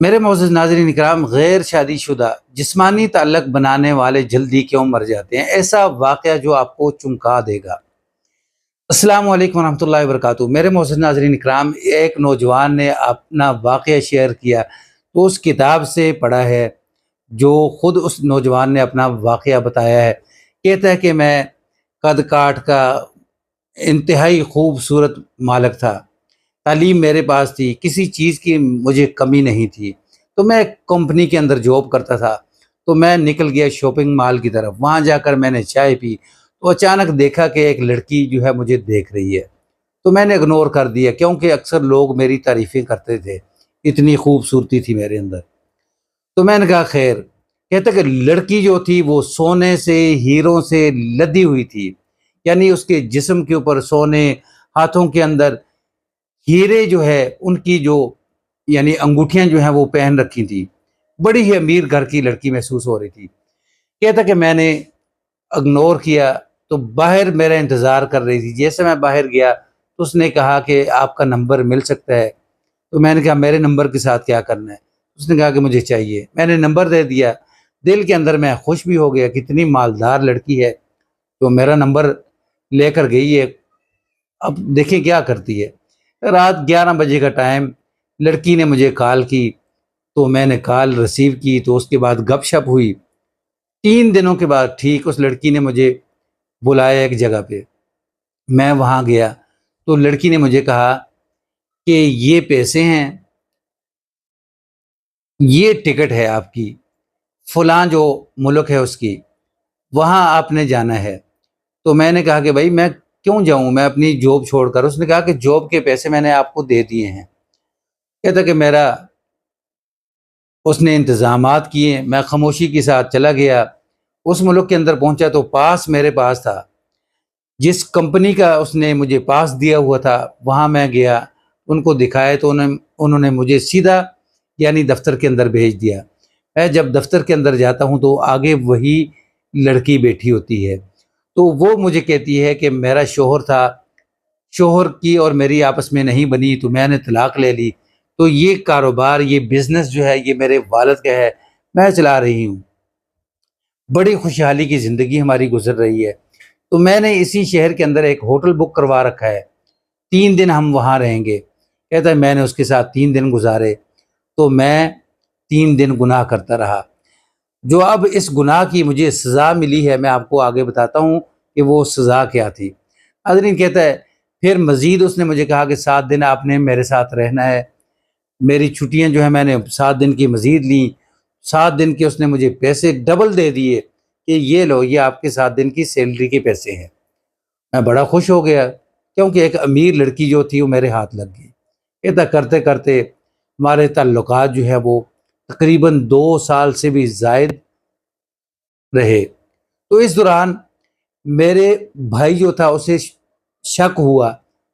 میرے معزز ناظرین اکرام، غیر شادی شدہ جسمانی تعلق بنانے والے جلدی کیوں مر جاتے ہیں؟ ایسا واقعہ جو آپ کو چمکا دے گا۔ السلام علیکم ورحمۃ اللہ وبرکاتہ۔ میرے معزز ناظرین اکرام، ایک نوجوان نے اپنا واقعہ شیئر کیا تو اس کتاب سے پڑھا ہے جو خود اس نوجوان نے اپنا واقعہ بتایا ہے۔ کہتا ہے کہ میں قد کاٹ کا انتہائی خوبصورت مالک تھا، تعلیم میرے پاس تھی، کسی چیز کی مجھے کمی نہیں تھی۔ تو میں ایک کمپنی کے اندر جاب کرتا تھا، تو میں نکل گیا شاپنگ مال کی طرف۔ وہاں جا کر میں نے چائے پی تو اچانک دیکھا کہ ایک لڑکی جو ہے مجھے دیکھ رہی ہے۔ تو میں نے اگنور کر دیا کیونکہ اکثر لوگ میری تعریفیں کرتے تھے، اتنی خوبصورتی تھی میرے اندر۔ تو میں نے کہا خیر۔ کہتا کہ لڑکی جو تھی وہ سونے سے، ہیروں سے لدی ہوئی تھی، یعنی اس کے جسم کے اوپر سونے، ہاتھوں کے اندر ہیرے جو ہے ان کی جو یعنی انگوٹھیاں جو ہیں وہ پہن رکھی تھی۔ بڑی ہی امیر گھر کی لڑکی محسوس ہو رہی تھی۔ کہتا کہ میں نے اگنور کیا تو باہر میرا انتظار کر رہی تھی۔ جیسے میں باہر گیا تو اس نے کہا کہ آپ کا نمبر مل سکتا ہے۔ تو میں نے کہا میرے نمبر کے ساتھ کیا کرنا ہے؟ اس نے کہا کہ مجھے چاہیے۔ میں نے نمبر دے دیا۔ دل کے اندر میں خوش بھی ہو گیا، کتنی مالدار لڑکی ہے تو میرا نمبر لے کر گئی ہے، اب دیکھیں کیا کرتی ہے۔ رات 11 بجے کا ٹائم، لڑکی نے مجھے کال کی تو میں نے کال ریسیو کی، تو اس کے بعد گپ شپ ہوئی۔ 3 دنوں کے بعد ٹھیک اس لڑکی نے مجھے بلایا ایک جگہ پہ۔ میں وہاں گیا تو لڑکی نے مجھے کہا کہ یہ پیسے ہیں، یہ ٹکٹ ہے آپ کی، فلاں جو ملک ہے اس کی، وہاں آپ نے جانا ہے۔ تو میں نے کہا کہ بھائی میں کیوں جاؤں، میں اپنی جاب چھوڑ کر۔ اس نے کہا کہ جاب کے پیسے میں نے آپ کو دے دیے ہیں۔ کہتا کہ میرا اس نے انتظامات کیے، میں خاموشی کے ساتھ چلا گیا۔ اس ملک کے اندر پہنچا تو پاس میرے پاس تھا، جس کمپنی کا اس نے مجھے پاس دیا ہوا تھا وہاں میں گیا، ان کو دکھائے تو انہوں نے مجھے سیدھا یعنی دفتر کے اندر بھیج دیا۔ میں جب دفتر کے اندر جاتا ہوں تو آگے وہی لڑکی بیٹھی ہوتی ہے، تو وہ مجھے کہتی ہے کہ میرا شوہر تھا، شوہر کی اور میری آپس میں نہیں بنی تو میں نے طلاق لے لی، تو یہ کاروبار، یہ بزنس جو ہے یہ میرے والد کا ہے، میں چلا رہی ہوں۔ بڑی خوشحالی کی زندگی ہماری گزر رہی ہے۔ تو میں نے اسی شہر کے اندر ایک ہوٹل بک کروا رکھا ہے، 3 دن ہم وہاں رہیں گے۔ کہتا ہے میں نے اس کے ساتھ 3 دن گزارے تو میں 3 دن گناہ کرتا رہا۔ جو اب اس گناہ کی مجھے سزا ملی ہے، میں آپ کو آگے بتاتا ہوں کہ وہ سزا کیا تھی۔ حضرین، کہتا ہے پھر مزید اس نے مجھے کہا کہ 7 دن آپ نے میرے ساتھ رہنا ہے۔ میری چھٹیاں جو ہیں میں نے 7 دن کی مزید لیں، 7 دن کے اس نے مجھے پیسے ڈبل دے دیے کہ یہ لو، یہ آپ کے 7 دن کی سیلری کے پیسے ہیں۔ میں بڑا خوش ہو گیا کیونکہ ایک امیر لڑکی جو تھی وہ میرے ہاتھ لگ گئی۔ کہتا کرتے کرتے ہمارے تعلقات جو ہے وہ تقریباً 2 سال سے بھی زائد رہے۔ تو اس دوران میرے بھائی جو تھا اسے شک ہوا،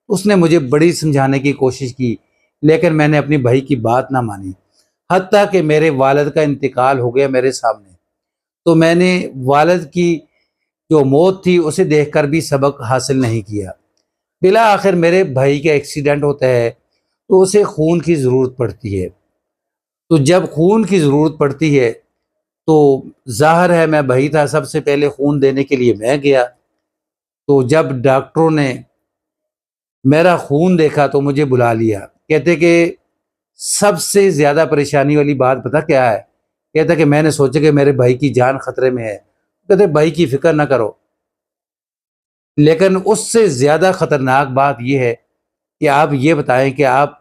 اس نے مجھے بڑی سمجھانے کی کوشش کی، لیکن میں نے اپنی بھائی کی بات نہ مانی، حتیٰ کہ میرے والد کا انتقال ہو گیا میرے سامنے۔ تو میں نے والد کی جو موت تھی اسے دیکھ کر بھی سبق حاصل نہیں کیا۔ بالآخر میرے بھائی کا ایکسیڈنٹ ہوتا ہے تو اسے خون کی ضرورت پڑتی ہے۔ تو جب خون کی ضرورت پڑتی ہے تو ظاہر ہے میں بھائی تھا، سب سے پہلے خون دینے کے لیے میں گیا۔ تو جب ڈاکٹروں نے میرا خون دیکھا تو مجھے بلا لیا۔ کہتے کہ سب سے زیادہ پریشانی والی بات پتہ کیا ہے؟ کہتا کہ میں نے سوچا کہ میرے بھائی کی جان خطرے میں ہے۔ کہتے بھائی کی فکر نہ کرو، لیکن اس سے زیادہ خطرناک بات یہ ہے کہ آپ یہ بتائیں کہ آپ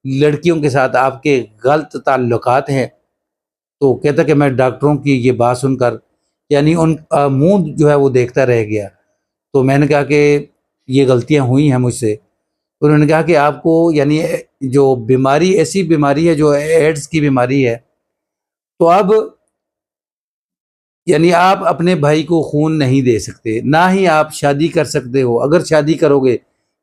لڑکیوں کے ساتھ آپ کے غلط تعلقات ہیں۔ تو کہتا کہ میں ڈاکٹروں کی یہ بات سن کر یعنی ان منہ جو ہے وہ دیکھتا رہ گیا۔ تو میں نے کہا کہ یہ غلطیاں ہوئی ہیں مجھ سے۔ انہوں نے کہا کہ آپ کو یعنی جو بیماری، ایسی بیماری ہے جو ایڈز کی بیماری ہے، تو اب یعنی آپ اپنے بھائی کو خون نہیں دے سکتے، نہ ہی آپ شادی کر سکتے ہو۔ اگر شادی کرو گے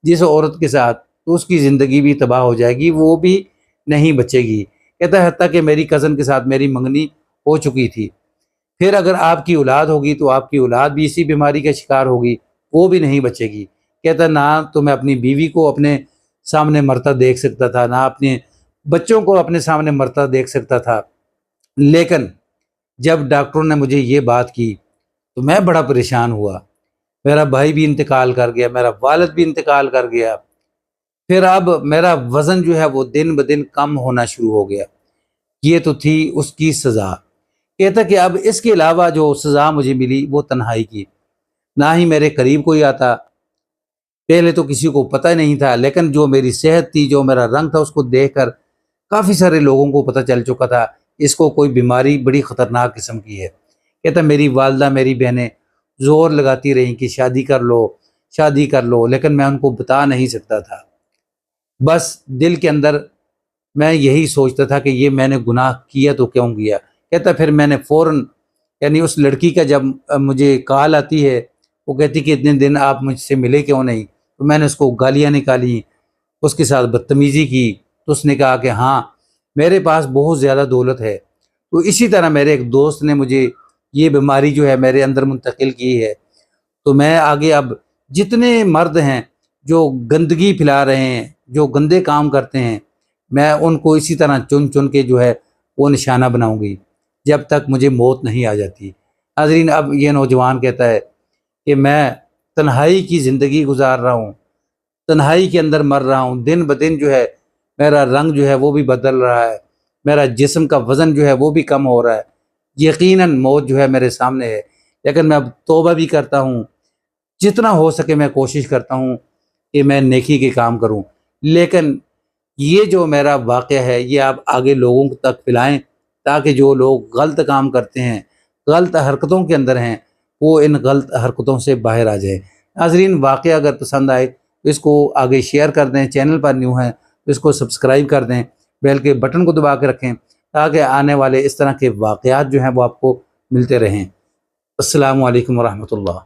جس عورت کے ساتھ تو اس کی زندگی بھی تباہ ہو جائے گی، وہ بھی نہیں بچے گی۔ کہتا ہے حتیٰ کہ میری کزن کے ساتھ میری منگنی ہو چکی تھی، پھر اگر آپ کی اولاد ہوگی تو آپ کی اولاد بھی اسی بیماری کا شکار ہوگی، وہ بھی نہیں بچے گی۔ کہتا نہ تو میں اپنی بیوی کو اپنے سامنے مرتا دیکھ سکتا تھا، نہ اپنے بچوں کو اپنے سامنے مرتا دیکھ سکتا تھا، لیکن جب ڈاکٹروں نے مجھے یہ بات کی تو میں بڑا پریشان ہوا۔ میرا بھائی بھی انتقال کر گیا، میرا والد بھی انتقال کر گیا، پھر اب میرا وزن جو ہے وہ دن بدن کم ہونا شروع ہو گیا۔ یہ تو تھی اس کی سزا۔ کہتا کہ اب اس کے علاوہ جو سزا مجھے ملی وہ تنہائی کی، نہ ہی میرے قریب کوئی آتا، پہلے تو کسی کو پتہ نہیں تھا، لیکن جو میری صحت تھی، جو میرا رنگ تھا، اس کو دیکھ کر کافی سارے لوگوں کو پتہ چل چکا تھا اس کو کوئی بیماری بڑی خطرناک قسم کی ہے۔ کہتا میری والدہ میری بہنیں زور لگاتی رہیں کہ شادی کر لو شادی کر لو، لیکن میں ان کو بتا نہیں سکتا تھا۔ بس دل کے اندر میں یہی سوچتا تھا کہ یہ میں نے گناہ کیا تو کیوں کیا۔ کہتا پھر میں نے فوراً یعنی اس لڑکی کا جب مجھے کال آتی ہے، وہ کہتی کہ اتنے دن آپ مجھ سے ملے کیوں نہیں، تو میں نے اس کو گالیاں نکالی، اس کے ساتھ بدتمیزی کی، تو اس نے کہا کہ ہاں میرے پاس بہت زیادہ دولت ہے۔ تو اسی طرح میرے ایک دوست نے مجھے یہ بیماری جو ہے میرے اندر منتقل کی ہے۔ تو میں آگے اب جتنے مرد ہیں جو گندگی پھیلا رہے ہیں، جو گندے کام کرتے ہیں، میں ان کو اسی طرح چن چن کے جو ہے وہ نشانہ بناؤں گی جب تک مجھے موت نہیں آ جاتی۔ ناظرین، اب یہ نوجوان کہتا ہے کہ میں تنہائی کی زندگی گزار رہا ہوں، تنہائی کے اندر مر رہا ہوں، دن بدن جو ہے میرا رنگ جو ہے وہ بھی بدل رہا ہے، میرا جسم کا وزن جو ہے وہ بھی کم ہو رہا ہے، یقیناً موت جو ہے میرے سامنے ہے، لیکن میں اب توبہ بھی کرتا ہوں، جتنا ہو سکے میں کوشش کرتا ہوں کہ میں نیکی کے کام کروں، لیکن یہ جو میرا واقعہ ہے یہ آپ آگے لوگوں تک پھیلائیں تاکہ جو لوگ غلط کام کرتے ہیں، غلط حرکتوں کے اندر ہیں، وہ ان غلط حرکتوں سے باہر آ جائیں۔ ناظرین، واقعہ اگر پسند آئے تو اس کو آگے شیئر کر دیں، چینل پر نیو ہیں تو اس کو سبسکرائب کر دیں، بیل کے بٹن کو دبا کے رکھیں تاکہ آنے والے اس طرح کے واقعات جو ہیں وہ آپ کو ملتے رہیں۔ السلام علیکم ورحمۃ اللہ۔